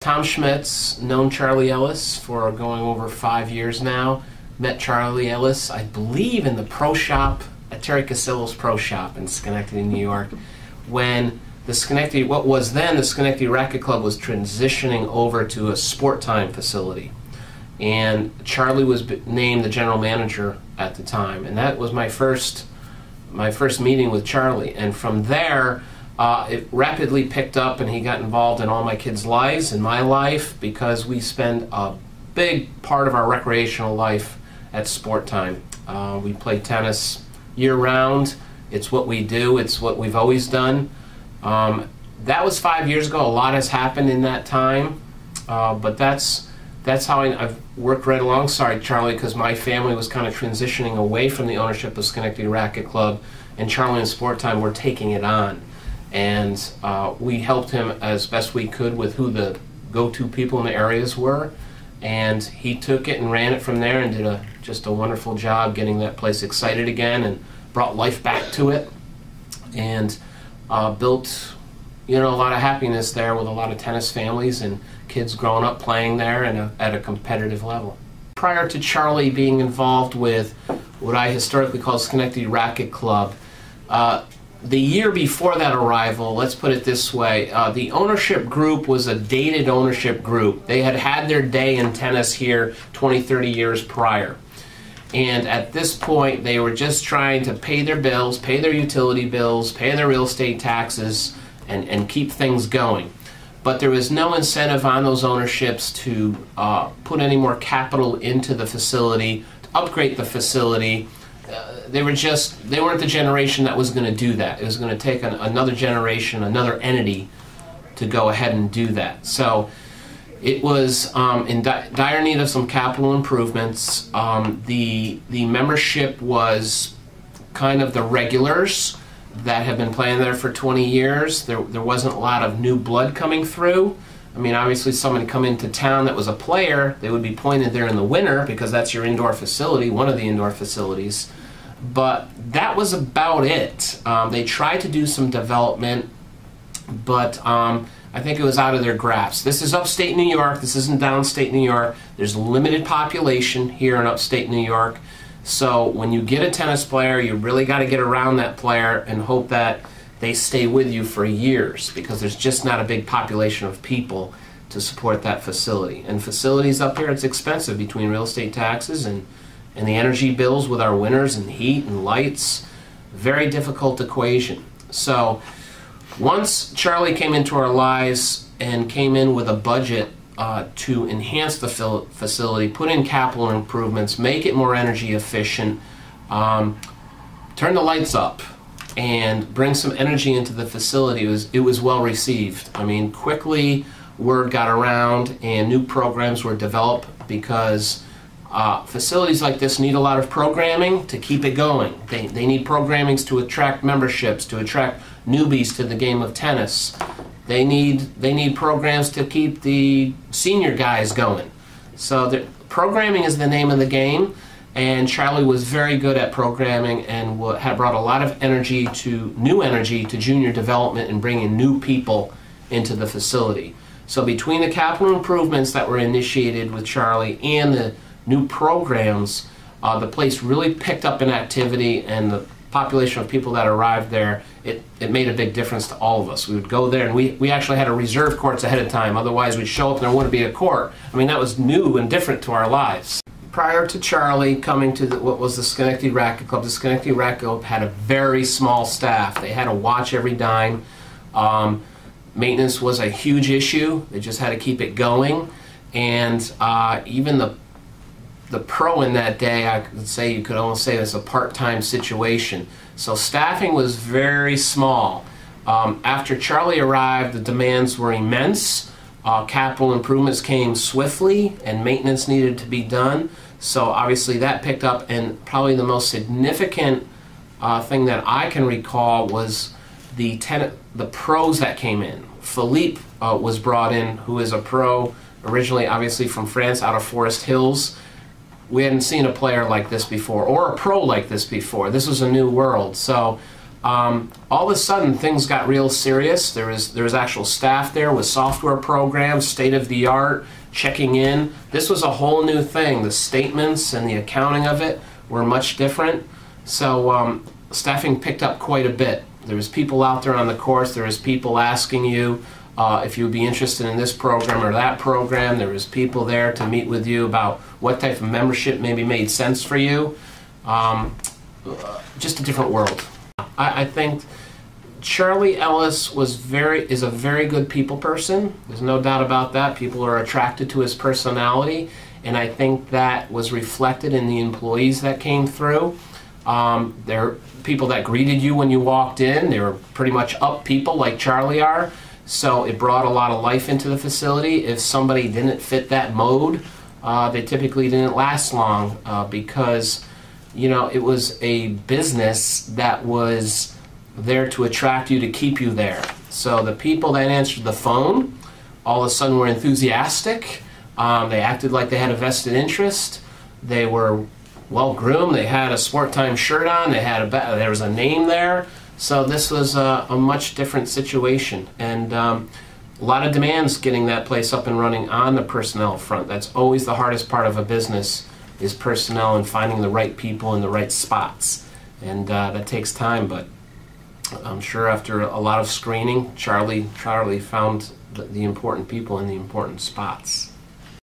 Tom Schmitz, known Charlie Ellis for going over 5 years now. Met Charlie Ellis, I believe, in the pro shop, at Terry Casillo's pro shop in Schenectady, New York, when the Schenectady, what was then the Schenectady Racquet Club, was transitioning over to a Sportime facility. And Charlie was named the general manager at the time, and that was my first meeting with Charlie. And from there, it rapidly picked up, and he got involved in all my kids' lives and my life, because we spend a big part of our recreational life at Sportime. We play tennis year-round. It's what we do. It's what we've always done. That was 5 years ago. A lot has happened in that time, but that's how I've worked right alongside Charlie, because my family was kind of transitioning away from the ownership of Schenectady Racquet Club, and Charlie and Sportime were taking it on. And we helped him as best we could with who the go-to people in the areas were, and he took it and ran it from there and did just a wonderful job getting that place excited again and brought life back to it, and built, a lot of happiness there with a lot of tennis families and kids growing up playing there and at a competitive level. Prior to Charlie being involved with what I historically call Schenectady Racquet Club, the year before that arrival, let's put it this way, the ownership group was a dated ownership group. They had had their day in tennis here 20, 30 years prior. And at this point, they were just trying to pay their bills, pay their utility bills, pay their real estate taxes, and keep things going. But there was no incentive on those ownerships to put any more capital into the facility, to upgrade the facility. They weren't the generation that was going to do that. It was going to take another generation, another entity, to go ahead and do that. So it was in dire need of some capital improvements. The membership was kind of the regulars that have been playing there for 20 years. There wasn't a lot of new blood coming through. I mean, obviously someone come into town that was a player, they would be pointed there in the winter because that's your indoor facility, one of the indoor facilities. But that was about it. They tried to do some development, but I think it was out of their grasp. This is upstate New York. This isn't downstate New York. There's limited population here in upstate New York. So when you get a tennis player, you really got to get around that player and hope that they stay with you for years, because there's just not a big population of people to support that facility. And facilities up here, it's expensive between real estate taxes and the energy bills with our winters and heat and lights. Very difficult equation. So once Charlie came into our lives and came in with a budget to enhance the facility, put in capital improvements, make it more energy efficient, turn the lights up, and bring some energy into the facility, it was well received. I mean, quickly word got around and new programs were developed, because facilities like this need a lot of programming to keep it going. They need programmings to attract memberships, to attract newbies to the game of tennis. They need programs to keep the senior guys going. So programming is the name of the game, and Charlie was very good at programming and had brought a lot of new energy to junior development and bringing new people into the facility. So between the capital improvements that were initiated with Charlie and the new programs, the place really picked up in activity, and the population of people that arrived there, it made a big difference to all of us. We would go there, and we actually had to reserve courts ahead of time. Otherwise we'd show up and there wouldn't be a court. I mean, that was new and different to our lives. Prior to Charlie coming to what was the Schenectady Racquet Club, the Schenectady Racquet Club had a very small staff. They had to watch every dime. Maintenance was a huge issue. They just had to keep it going. And even the pro in that day, I could say, you could almost say it's a part-time situation. So staffing was very small. After Charlie arrived, the demands were immense. Capital improvements came swiftly, and maintenance needed to be done. So obviously that picked up, and probably the most significant thing that I can recall was the pros that came in. Philippe was brought in, who is a pro, originally obviously from France, out of Forest Hills. We hadn't seen a player like this before, or a pro like this before. This was a new world. So All of a sudden, things got real serious. There was actual staff there with software programs, state-of-the-art, checking in. This was a whole new thing. The statements and the accounting of it were much different. So staffing picked up quite a bit. There was people out there on the course. There was people asking you if you would be interested in this program or that program. There was people there to meet with you about what type of membership maybe made sense for you. Just a different world. I think Charlie Ellis is a very good people person. There's no doubt about that. People are attracted to his personality, and I think that was reflected in the employees that came through. There are people that greeted you when you walked in. They were pretty much up people like Charlie are, so it brought a lot of life into the facility. If somebody didn't fit that mode, they typically didn't last long because, you know, it was a business that was there to attract you, to keep you there. So the people that answered the phone all of a sudden were enthusiastic. They acted like they had a vested interest. They were well groomed. They had a Sportime shirt on. There was a name there. So this was a much different situation, and a lot of demands getting that place up and running on the personnel front. That's always the hardest part of a business, is personnel and finding the right people in the right spots, and that takes time. But I'm sure after a lot of screening, Charlie found the important people in the important spots.